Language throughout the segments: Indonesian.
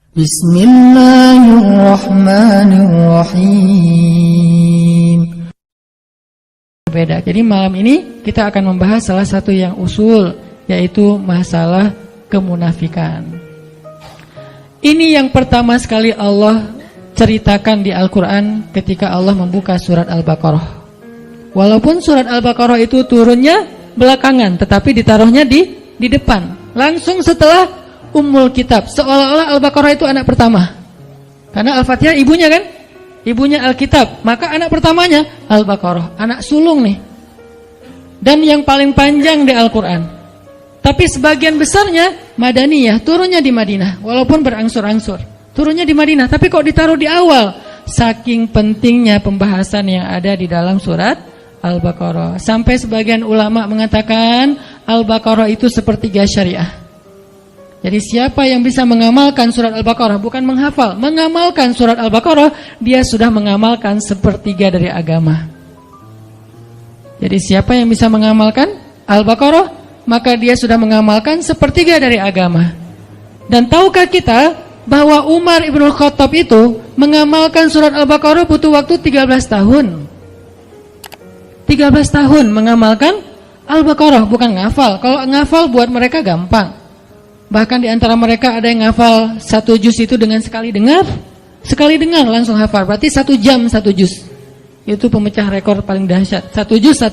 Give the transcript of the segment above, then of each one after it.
Bismillahirrahmanirrahim. Beda. Jadi malam ini kita akan membahas salah satu yang usul, yaitu masalah kemunafikan. Ini yang pertama sekali Allah ceritakan di Al-Quran ketika Allah membuka surat Al-Baqarah. Walaupun surat Al-Baqarah itu turunnya belakangan, tetapi ditaruhnya di depan, langsung setelah Ummul Kitab. Seolah-olah Al-Baqarah itu anak pertama, karena Al-Fatihah ibunya kan, ibunya Alkitab, maka anak pertamanya Al-Baqarah, anak sulung nih. Dan yang paling panjang di Al-Quran. Tapi sebagian besarnya Madaniyah, turunnya di Madinah. Walaupun berangsur-angsur, turunnya di Madinah, tapi kok ditaruh di awal? Saking pentingnya pembahasan yang ada di dalam surat Al-Baqarah. Sampai sebagian ulama mengatakan Al-Baqarah itu sepertiga syariah. Jadi siapa yang bisa mengamalkan surat Al-Baqarah, bukan menghafal, mengamalkan surat Al-Baqarah, dia sudah mengamalkan sepertiga dari agama. Jadi siapa yang bisa mengamalkan Al-Baqarah, maka dia sudah mengamalkan sepertiga dari agama. Dan tahukah kita bahwa Umar Ibn Khattab itu mengamalkan surat Al-Baqarah butuh waktu 13 tahun. 13 tahun mengamalkan Al-Baqarah, bukan ngafal. Kalau ngafal buat mereka gampang. Bahkan di antara mereka ada yang ngafal 1 juz itu dengan sekali dengar langsung hafal. Berarti 1 jam 1 juz. Itu pemecah rekor paling dahsyat. 1 juz 1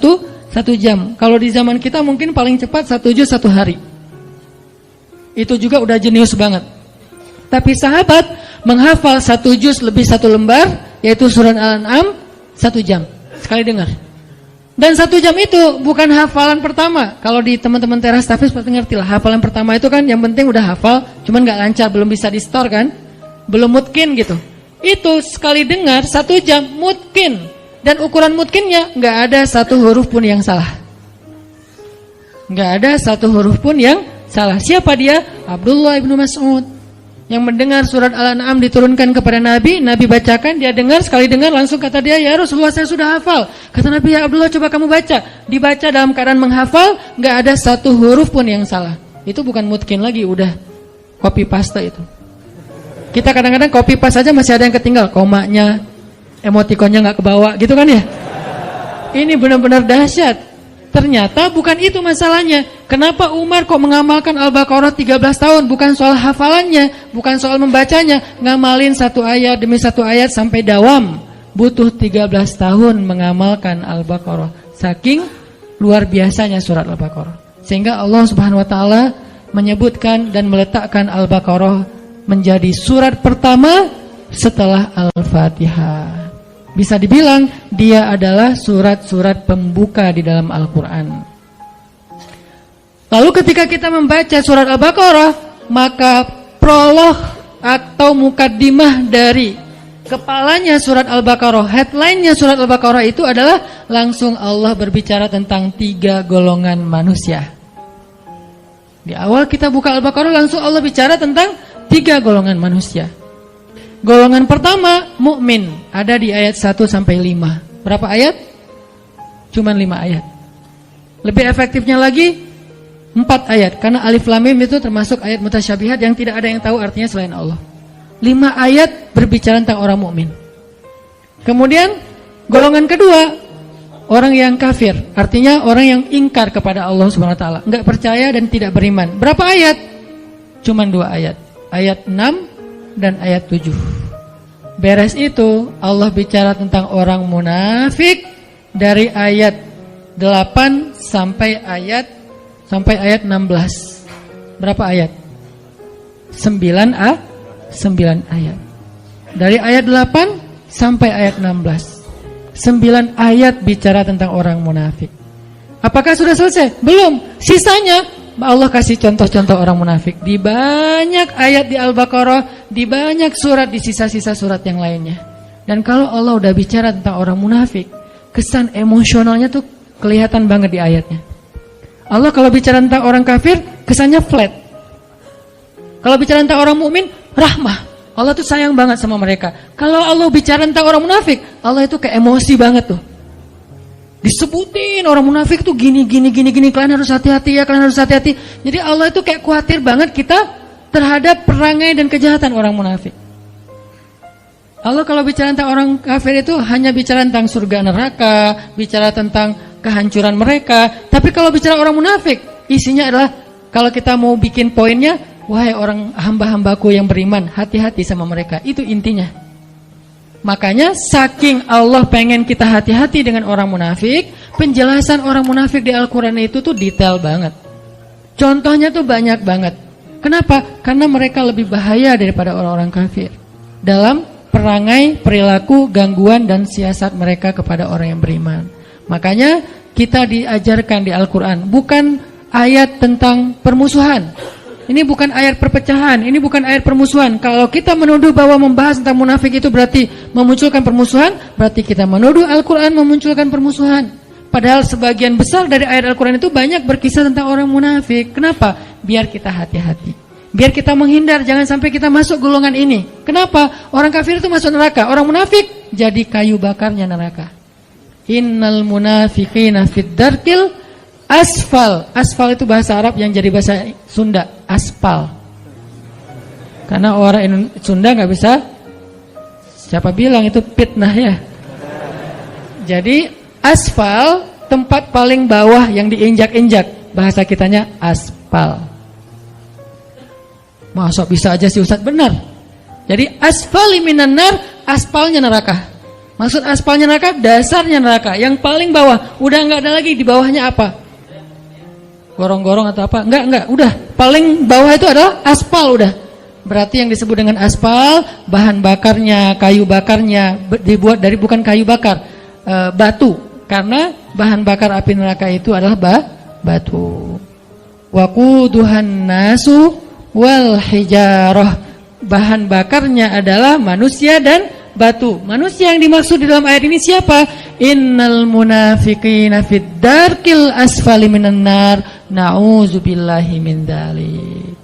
jam. Kalau di zaman kita mungkin paling cepat 1 juz 1 hari. Itu juga udah jenius banget. Tapi sahabat menghafal 1 juz lebih 1 lembar, yaitu surat Al-An'am 1 jam sekali dengar. Dan 1 jam itu bukan hafalan pertama. Kalau di teman-teman teras tahfiz pasti ngerti lah. Hafalan pertama itu kan yang penting udah hafal, cuman gak lancar, belum bisa di store kan, belum mutkin gitu. Itu sekali dengar 1 jam mutkin. Dan ukuran mutkinnya gak ada 1 huruf pun yang salah. Gak ada 1 huruf pun yang salah. Siapa dia? Abdullah ibnu Mas'ud, yang mendengar surat Al-An'am diturunkan kepada Nabi. Nabi bacakan, dia dengar, sekali dengar langsung kata dia, ya Rasulullah saya sudah hafal. Kata Nabi, ya Abdullah coba kamu baca. Dibaca dalam keadaan menghafal, gak ada 1 huruf pun yang salah. Itu bukan mutkin lagi, udah copy paste itu. Kita kadang-kadang copy paste aja masih ada yang ketinggal, komanya, emotikonnya gak kebawa gitu kan ya. Ini benar-benar dahsyat. Ternyata bukan itu masalahnya. Kenapa Umar kok mengamalkan Al-Baqarah 13 tahun? Bukan soal hafalannya, bukan soal membacanya. Ngamalin 1 ayat demi 1 ayat sampai dawam. Butuh 13 tahun mengamalkan Al-Baqarah. Saking luar biasanya surat Al-Baqarah. Sehingga Allah Subhanahu wa taala menyebutkan dan meletakkan Al-Baqarah menjadi surat pertama setelah Al-Fatihah. Bisa dibilang dia adalah surat-surat pembuka di dalam Al-Quran. Lalu ketika kita membaca surat Al-Baqarah, maka prolog atau mukaddimah dari kepalanya surat Al-Baqarah, headline-nya surat Al-Baqarah itu adalah langsung Allah berbicara tentang 3 golongan manusia. Di awal kita buka Al-Baqarah langsung Allah bicara tentang 3 golongan manusia. Golongan pertama, mukmin, ada di ayat 1-5. Berapa ayat? Cuman 5 ayat. Lebih efektifnya lagi 4 ayat, karena alif lam mim itu termasuk ayat mutasyabihat yang tidak ada yang tahu artinya selain Allah. 5 ayat berbicara tentang orang mukmin. Kemudian golongan kedua, orang yang kafir, artinya orang yang ingkar kepada Allah Subhanahu wa taala, enggak percaya dan tidak beriman. Berapa ayat? Cuman 2 ayat. Ayat 6 dan ayat 7. Beres itu Allah bicara tentang orang munafik dari ayat 8 sampai ayat 16. Berapa ayat? 9 ayat. Dari ayat 8 sampai ayat 16. 9 ayat bicara tentang orang munafik. Apakah sudah selesai? Belum. Sisanya Allah kasih contoh-contoh orang munafik di banyak ayat di Al-Baqarah, di banyak surat, di sisa-sisa surat yang lainnya. Dan kalau Allah udah bicara tentang orang munafik, kesan emosionalnya tuh kelihatan banget di ayatnya. Allah kalau bicara tentang orang kafir, kesannya flat. Kalau bicara tentang orang mukmin, rahmah. Allah tuh sayang banget sama mereka. Kalau Allah bicara tentang orang munafik, Allah itu kayak emosi banget tuh. Disebutin orang munafik tuh gini, kalian harus hati-hati ya, kalian harus hati-hati. Jadi Allah itu kayak khawatir banget kita terhadap perangai dan kejahatan orang munafik. Allah kalau bicara tentang orang kafir itu hanya bicara tentang surga neraka, bicara tentang kehancuran mereka. Tapi kalau bicara orang munafik, isinya adalah kalau kita mau bikin poinnya, wahai orang hamba-hambaku yang beriman, hati-hati sama mereka. Itu intinya. Makanya saking Allah pengen kita hati-hati dengan orang munafik, penjelasan orang munafik di Al-Quran itu tuh detail banget. Contohnya tuh banyak banget. Kenapa? Karena mereka lebih bahaya daripada orang-orang kafir dalam perangai, perilaku, gangguan, dan siasat mereka kepada orang yang beriman. Makanya kita diajarkan di Al-Quran bukan ayat tentang permusuhan. Ini bukan ayat perpecahan, ini bukan ayat permusuhan. Kalau kita menuduh bahwa membahas tentang munafik itu berarti memunculkan permusuhan, berarti kita menuduh Al-Quran memunculkan permusuhan. Padahal sebagian besar dari ayat Al-Quran itu banyak berkisah tentang orang munafik. Kenapa? Biar kita hati-hati. Biar kita menghindar, jangan sampai kita masuk golongan ini. Kenapa? Orang kafir itu masuk neraka, orang munafik jadi kayu bakarnya neraka. Innal munafiqina fid darkil asfal. Asfal itu bahasa Arab yang jadi bahasa Sunda, aspal. Karena orang Sunda nggak bisa, siapa bilang itu fitnah ya. Jadi asfal, tempat paling bawah yang diinjak-injak, bahasa kitanya aspal. Masa bisa aja sih Ustaz? Benar. Jadi asfali minan nar, aspalnya neraka. Maksud aspalnya neraka, dasarnya neraka, yang paling bawah. Udah enggak ada lagi di bawahnya apa? Gorong-gorong atau apa? Enggak, udah. Paling bawah itu adalah aspal udah. Berarti yang disebut dengan aspal, bahan bakarnya, kayu bakarnya dibuat dari bukan kayu bakar, batu. Karena bahan bakar api neraka itu adalah batu. Waquduhan nasu wal hijarah, bahan bakarnya adalah manusia dan batu. Manusia yang dimaksud di dalam ayat ini siapa? Innal munafiqina fid darkil asfali minan nar, na'udzubillahi min dzalik.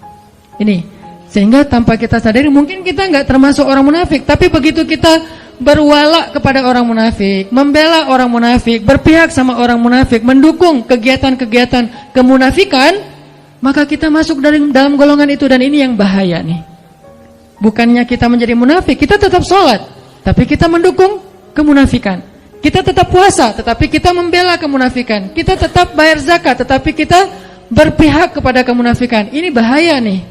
Ini sehingga tanpa kita sadari mungkin kita enggak termasuk orang munafik, tapi begitu kita berwala kepada orang munafik, membela orang munafik, berpihak sama orang munafik, mendukung kegiatan-kegiatan kemunafikan, maka kita masuk dalam golongan itu. Dan ini yang bahaya nih. Bukannya kita menjadi munafik, kita tetap sholat, tapi kita mendukung kemunafikan. Kita tetap puasa, tetapi kita membela kemunafikan. Kita tetap bayar zakat, tetapi kita berpihak kepada kemunafikan. Ini bahaya nih.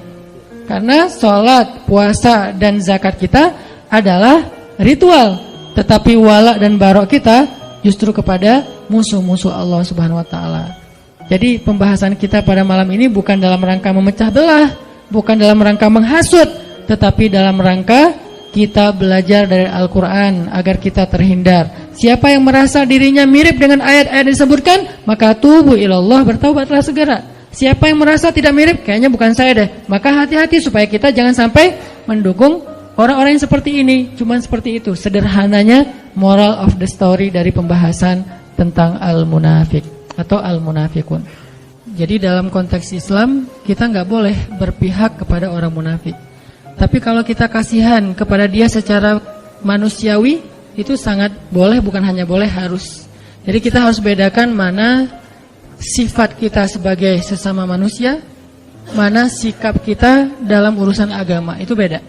Karena sholat, puasa, dan zakat kita adalah ritual, tetapi wala dan barok kita justru kepada musuh-musuh Allah Subhanahu wa taala. Jadi pembahasan kita pada malam ini bukan dalam rangka memecah belah, bukan dalam rangka menghasut, tetapi dalam rangka kita belajar dari Al-Quran agar kita terhindar. Siapa yang merasa dirinya mirip dengan ayat-ayat yang disebutkan, maka tubu ilallah, bertaubatlah segera. Siapa yang merasa tidak mirip, kayaknya bukan saya deh, maka hati-hati supaya kita jangan sampai mendukung orang-orang yang seperti ini. Cuman seperti itu sederhananya moral of the story dari pembahasan tentang al-munafik atau al-munafikun. Jadi dalam konteks Islam kita nggak boleh berpihak kepada orang munafik. Tapi kalau kita kasihan kepada dia secara manusiawi, itu sangat boleh, bukan hanya boleh, harus. Jadi kita harus bedakan mana sifat kita sebagai sesama manusia, mana sikap kita dalam urusan agama. Itu beda.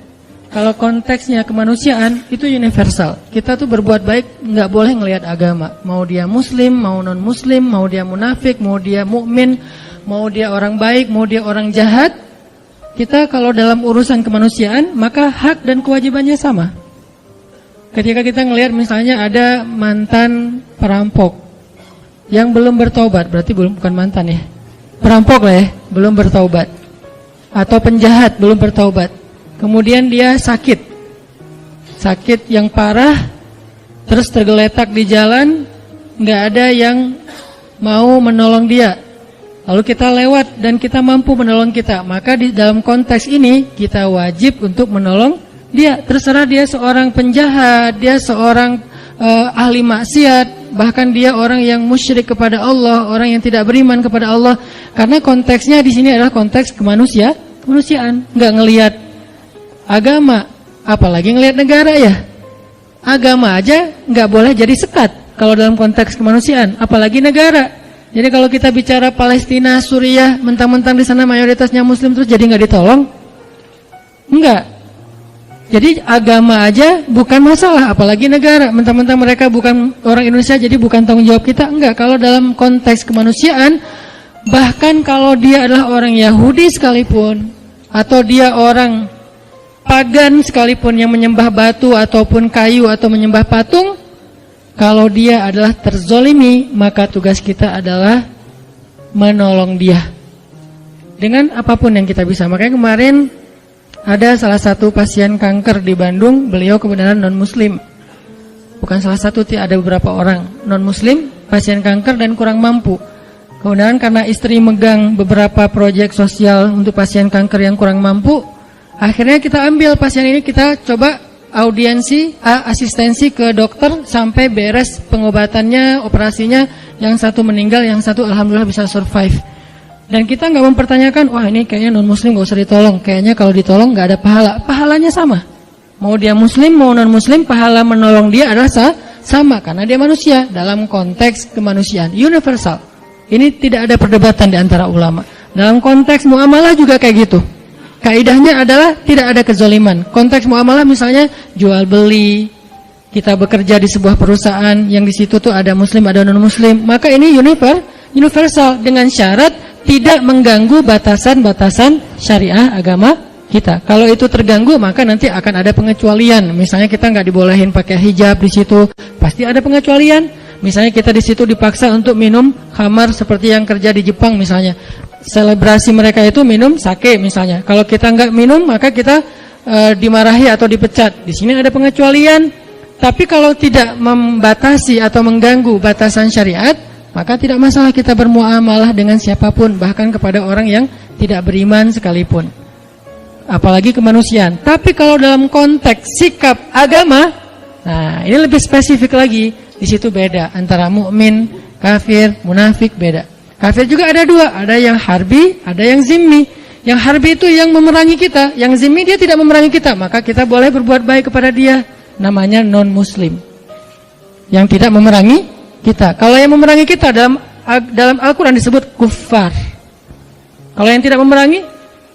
Kalau konteksnya kemanusiaan, itu universal. Kita tuh berbuat baik nggak boleh ngelihat agama. Mau dia muslim, mau non muslim, mau dia munafik, mau dia mukmin, mau dia orang baik, mau dia orang jahat. Kita kalau dalam urusan kemanusiaan, maka hak dan kewajibannya sama. Ketika kita ngelihat misalnya ada mantan perampok yang belum bertaubat, berarti bukan mantan ya, perampok lah ya, belum bertaubat, atau penjahat belum bertaubat. Kemudian dia sakit yang parah, terus tergeletak di jalan, nggak ada yang mau menolong dia. Lalu kita lewat dan kita mampu menolong kita, maka di dalam konteks ini kita wajib untuk menolong dia. Terserah dia seorang penjahat, dia seorang ahli maksiat, bahkan dia orang yang musyrik kepada Allah, orang yang tidak beriman kepada Allah. Karena konteksnya di sini adalah konteks kemanusiaan, nggak ngelihat agama, apalagi ngelihat negara ya. Agama aja nggak boleh jadi sekat kalau dalam konteks kemanusiaan, apalagi negara. Jadi kalau kita bicara Palestina, Suriah, mentang-mentang di sana mayoritasnya Muslim terus jadi nggak ditolong, Enggak. Jadi agama aja bukan masalah, apalagi negara. Mentang-mentang mereka bukan orang Indonesia, jadi bukan tanggung jawab kita. Enggak, kalau dalam konteks kemanusiaan, bahkan kalau dia adalah orang Yahudi sekalipun, atau dia orang pagan sekalipun yang menyembah batu ataupun kayu atau menyembah patung, kalau dia adalah terzolimi, maka tugas kita adalah menolong dia dengan apapun yang kita bisa. Makanya kemarin ada salah satu pasien kanker di Bandung, beliau kebenaran non-muslim. Bukan salah satu, ada beberapa orang non-muslim, pasien kanker dan kurang mampu. Kemudian karena istri megang beberapa proyek sosial untuk pasien kanker yang kurang mampu, akhirnya kita ambil pasien ini, kita coba audiensi, asistensi ke dokter sampai beres pengobatannya, operasinya. Yang satu meninggal, yang satu alhamdulillah bisa survive. Dan kita nggak mempertanyakan, wah ini kayaknya non-muslim nggak usah ditolong. Kayaknya kalau ditolong nggak ada pahala. Pahalanya sama. Mau dia muslim, mau non-muslim, pahala menolong dia adalah sama. Karena dia manusia dalam konteks kemanusiaan. Universal. Ini tidak ada perdebatan di antara ulama. Dalam konteks muamalah juga kayak gitu. Kaidahnya adalah tidak ada kezaliman. Konteks muamalah misalnya jual beli. Kita bekerja di sebuah perusahaan yang di situ tuh ada muslim, ada non-muslim. Maka ini universal dengan syarat tidak mengganggu batasan-batasan syariah agama kita. Kalau itu terganggu, maka nanti akan ada pengecualian. Misalnya kita nggak dibolehin pakai hijab di situ, pasti ada pengecualian. Misalnya kita di situ dipaksa untuk minum khamar seperti yang kerja di Jepang misalnya. Selebrasi mereka itu minum sake misalnya. Kalau kita nggak minum, maka kita dimarahi atau dipecat. Di sini ada pengecualian. Tapi kalau tidak membatasi atau mengganggu batasan syariat, maka tidak masalah kita bermuamalah dengan siapapun, bahkan kepada orang yang tidak beriman sekalipun. Apalagi kemanusiaan. Tapi kalau dalam konteks sikap agama, nah ini lebih spesifik lagi. Di situ beda antara mukmin, kafir, munafik, beda. Kafir juga ada dua, ada yang harbi, ada yang zimmi. Yang harbi itu yang memerangi kita, yang zimmi dia tidak memerangi kita, maka kita boleh berbuat baik kepada dia. Namanya non-muslim yang tidak memerangi kita. Kalau yang memerangi kita dalam Al-Quran disebut kuffar. Kalau yang tidak memerangi,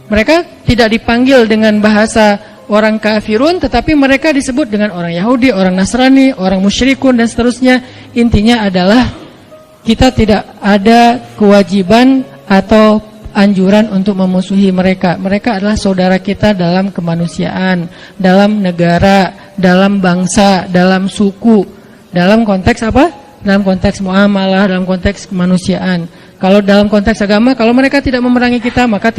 mereka tidak dipanggil dengan bahasa orang kafirun, tetapi mereka disebut dengan orang Yahudi, orang Nasrani, orang musyrikun dan seterusnya. Intinya adalah kita tidak ada kewajiban atau anjuran untuk memusuhi mereka. Mereka adalah saudara kita dalam kemanusiaan, dalam negara, dalam bangsa, dalam suku. Dalam konteks apa? Dalam konteks muamalah, dalam konteks kemanusiaan. Kalau dalam konteks agama, kalau mereka tidak memerangi kita, maka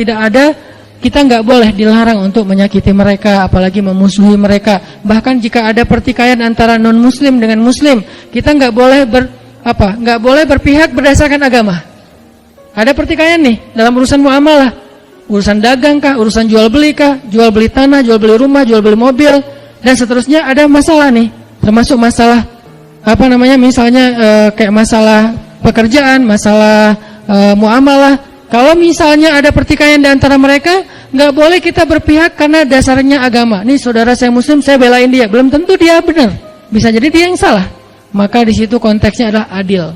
kita nggak boleh dilarang untuk menyakiti mereka, apalagi memusuhi mereka. Bahkan jika ada pertikaian antara non-muslim dengan muslim, kita nggak boleh berpihak berdasarkan agama. Ada pertikaian nih dalam urusan muamalah, urusan dagang kah, urusan jual beli kah, jual beli tanah, jual beli rumah, jual beli mobil dan seterusnya. Ada masalah nih, termasuk masalah misalnya kayak masalah pekerjaan, masalah muamalah. Kalau misalnya ada pertikaian di antara mereka, nggak boleh kita berpihak karena dasarnya agama. Nih saudara saya muslim, saya belain dia, belum tentu dia benar, bisa jadi dia yang salah. Maka di situ konteksnya adalah adil.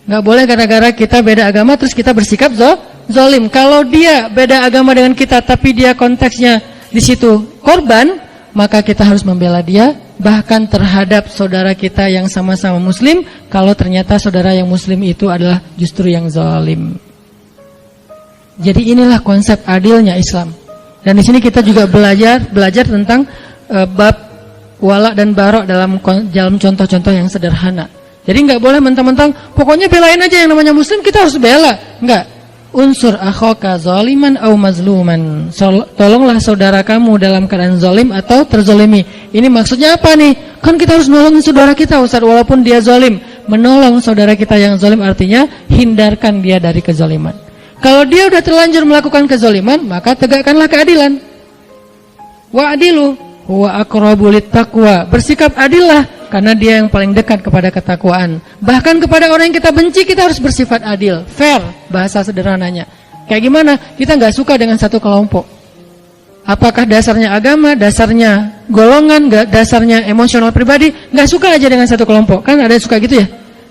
Nggak boleh gara-gara kita beda agama terus kita bersikap zolim. Kalau dia beda agama dengan kita tapi dia konteksnya di situ korban, maka kita harus membela dia, bahkan terhadap saudara kita yang sama-sama muslim, kalau ternyata saudara yang muslim itu adalah justru yang zalim. Jadi inilah konsep adilnya Islam. Dan di sini kita juga belajar tentang bab wala dan barok dalam contoh-contoh yang sederhana. Jadi nggak boleh mentang-mentang pokoknya belain aja yang namanya muslim, kita harus bela. Enggak. Unsur akhaka zaliman au mazluman. Tolonglah saudara kamu dalam keadaan zalim atau terzalimi. Ini maksudnya apa nih? Kan kita harus nolongin saudara kita Ustaz walaupun dia zalim. Menolong saudara kita yang zalim artinya hindarkan dia dari kezaliman. Kalau dia udah terlanjur melakukan kezaliman, maka tegakkanlah keadilan. Wa'adilu huwa aqrabu littaqwa. Bersikap adillah karena dia yang paling dekat kepada ketakwaan. Bahkan kepada orang yang kita benci kita harus bersifat adil, fair, bahasa sederhananya. Kayak gimana? Kita nggak suka dengan satu kelompok. Apakah dasarnya agama, dasarnya golongan, dasarnya emosional pribadi? Nggak suka aja dengan satu kelompok. Kan ada yang suka gitu ya?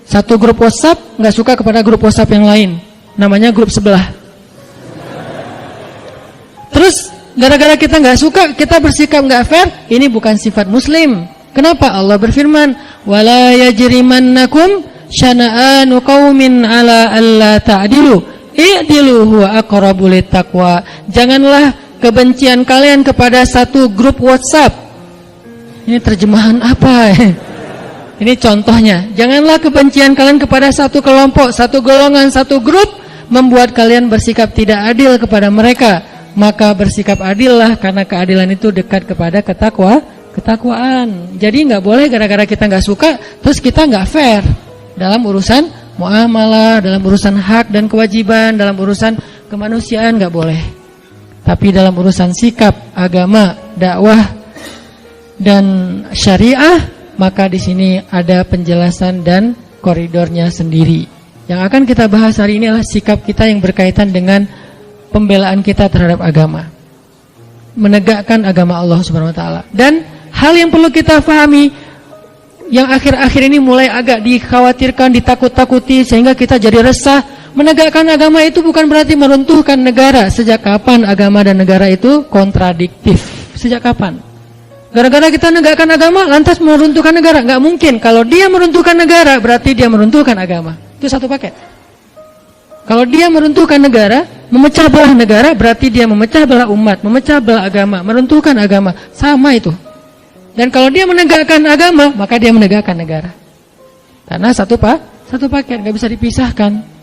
Satu grup WhatsApp nggak suka kepada grup WhatsApp yang lain. Namanya grup sebelah. Terus gara-gara kita nggak suka, kita bersikap nggak fair, ini bukan sifat muslim. Kenapa? Allah berfirman, wala yajrimannakum syana'anu qaumin ala alla ta'dilu i'dilu huwa aqrabu littaqwa. Janganlah kebencian kalian kepada satu grup WhatsApp. Ini terjemahan apa? Ini contohnya. Janganlah kebencian kalian kepada satu kelompok, satu golongan, satu grup membuat kalian bersikap tidak adil kepada mereka. Maka bersikap adillah, karena keadilan itu dekat kepada ketakwaan. Jadi nggak boleh gara-gara kita nggak suka terus kita nggak fair dalam urusan muamalah, dalam urusan hak dan kewajiban, dalam urusan kemanusiaan nggak boleh. Tapi dalam urusan sikap, agama, dakwah dan syariah, maka di sini ada penjelasan dan koridornya sendiri. Yang akan kita bahas hari ini adalah sikap kita yang berkaitan dengan pembelaan kita terhadap agama, menegakkan agama Allah Subhanahu wa taala. Dan hal yang perlu kita pahami, yang akhir-akhir ini mulai agak dikhawatirkan, ditakut-takuti sehingga kita jadi resah. Menegakkan agama itu bukan berarti meruntuhkan negara. Sejak kapan agama dan negara itu kontradiktif? Sejak kapan? Gara-gara kita menegakkan agama lantas meruntuhkan negara? Nggak mungkin. Kalau dia meruntuhkan negara berarti dia meruntuhkan agama. Itu satu paket. Kalau dia meruntuhkan negara, memecah belah negara, berarti dia memecah belah umat, memecah belah agama, meruntuhkan agama. Sama itu. Dan kalau dia menegakkan agama, maka dia menegakkan negara. Karena satu paket, nggak bisa dipisahkan.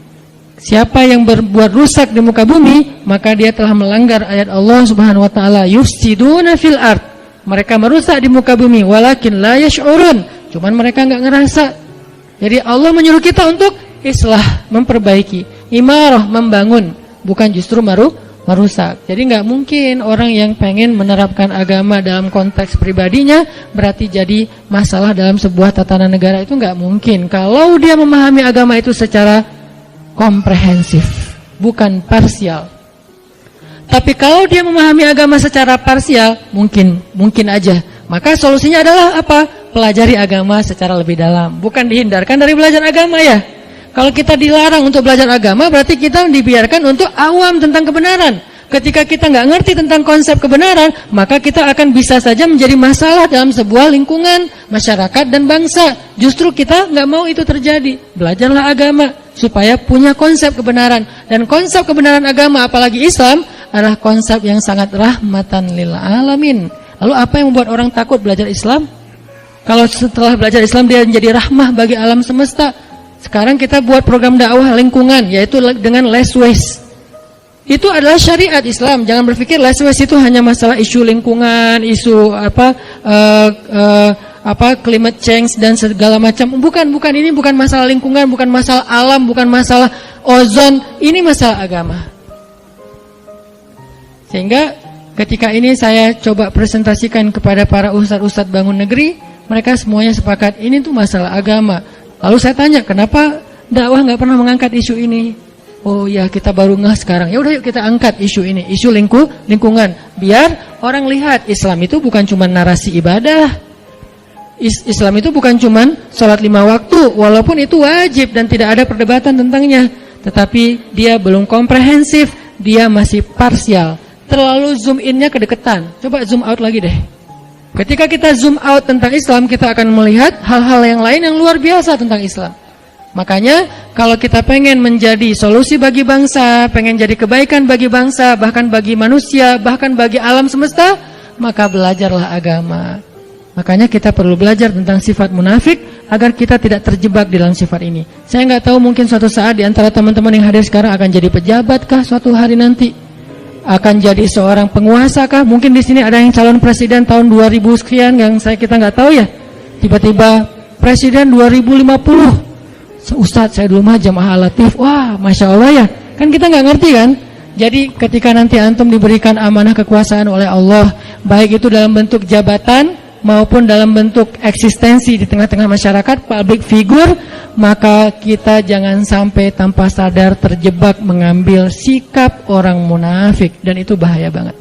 Siapa yang berbuat rusak di muka bumi, maka dia telah melanggar ayat Allah Subhanahu wa taala, yufsiduna fil ard. Mereka merusak di muka bumi, walakin la yash'urun. Cuman mereka nggak ngerasa. Jadi Allah menyuruh kita untuk islah, memperbaiki. Imarah, membangun, bukan justru merusak. Jadi nggak mungkin orang yang pengen menerapkan agama dalam konteks pribadinya berarti jadi masalah dalam sebuah tatanan negara. Itu nggak mungkin. Kalau dia memahami agama itu secara komprehensif, bukan parsial. Tapi kalau dia memahami agama secara parsial, mungkin aja. Maka solusinya adalah apa? Pelajari agama secara lebih dalam. Bukan dihindarkan dari belajar agama ya. Kalau kita dilarang untuk belajar agama, berarti kita dibiarkan untuk awam tentang kebenaran. Ketika kita nggak ngerti tentang konsep kebenaran, maka kita akan bisa saja menjadi masalah dalam sebuah lingkungan, masyarakat dan bangsa. Justru kita nggak mau itu terjadi. Belajarlah agama supaya punya konsep kebenaran. Dan konsep kebenaran agama, apalagi Islam, adalah konsep yang sangat rahmatan lil alamin. Lalu apa yang membuat orang takut belajar Islam? Kalau setelah belajar Islam dia menjadi rahmah bagi alam semesta. Sekarang kita buat program dakwah lingkungan, yaitu dengan less waste. Itu adalah syariat Islam. Jangan berpikir less waste itu hanya masalah isu lingkungan, isu climate change dan segala macam. Bukan. Ini bukan masalah lingkungan, bukan masalah alam, bukan masalah ozon. Ini masalah agama. Sehingga ketika ini saya coba presentasikan kepada para ustadz-ustadz bangun negeri, mereka semuanya sepakat ini tuh masalah agama. Lalu saya tanya, kenapa dakwah nggak pernah mengangkat isu ini? Oh ya, kita baru ngeh sekarang. Ya udah yuk kita angkat isu ini, isu lingkungan. Biar orang lihat Islam itu bukan cuma narasi ibadah. Islam itu bukan cuma sholat 5 waktu, walaupun itu wajib dan tidak ada perdebatan tentangnya. Tetapi dia belum komprehensif, dia masih parsial. Terlalu zoom in-nya kedekatan. Coba zoom out lagi deh. Ketika kita zoom out tentang Islam, kita akan melihat hal-hal yang lain yang luar biasa tentang Islam. Makanya kalau kita pengen menjadi solusi bagi bangsa, pengen jadi kebaikan bagi bangsa, bahkan bagi manusia, bahkan bagi alam semesta, maka belajarlah agama. Makanya kita perlu belajar tentang sifat munafik agar kita tidak terjebak di dalam sifat ini. Saya nggak tahu, mungkin suatu saat di antara teman-teman yang hadir sekarang akan jadi pejabatkah suatu hari nanti? Akan jadi seorang penguasa kah? Mungkin di sini ada yang calon presiden tahun 2000 sekian yang kita nggak tahu ya. Tiba-tiba presiden 2050. Ustadz, saya dulu mah jamaah latif. Wah, masya Allah ya. Kan kita nggak ngerti kan. Jadi ketika nanti antum diberikan amanah kekuasaan oleh Allah, baik itu dalam bentuk jabatan maupun dalam bentuk eksistensi di tengah-tengah masyarakat, public figure, maka kita jangan sampai tanpa sadar terjebak mengambil sikap orang munafik, dan itu bahaya banget.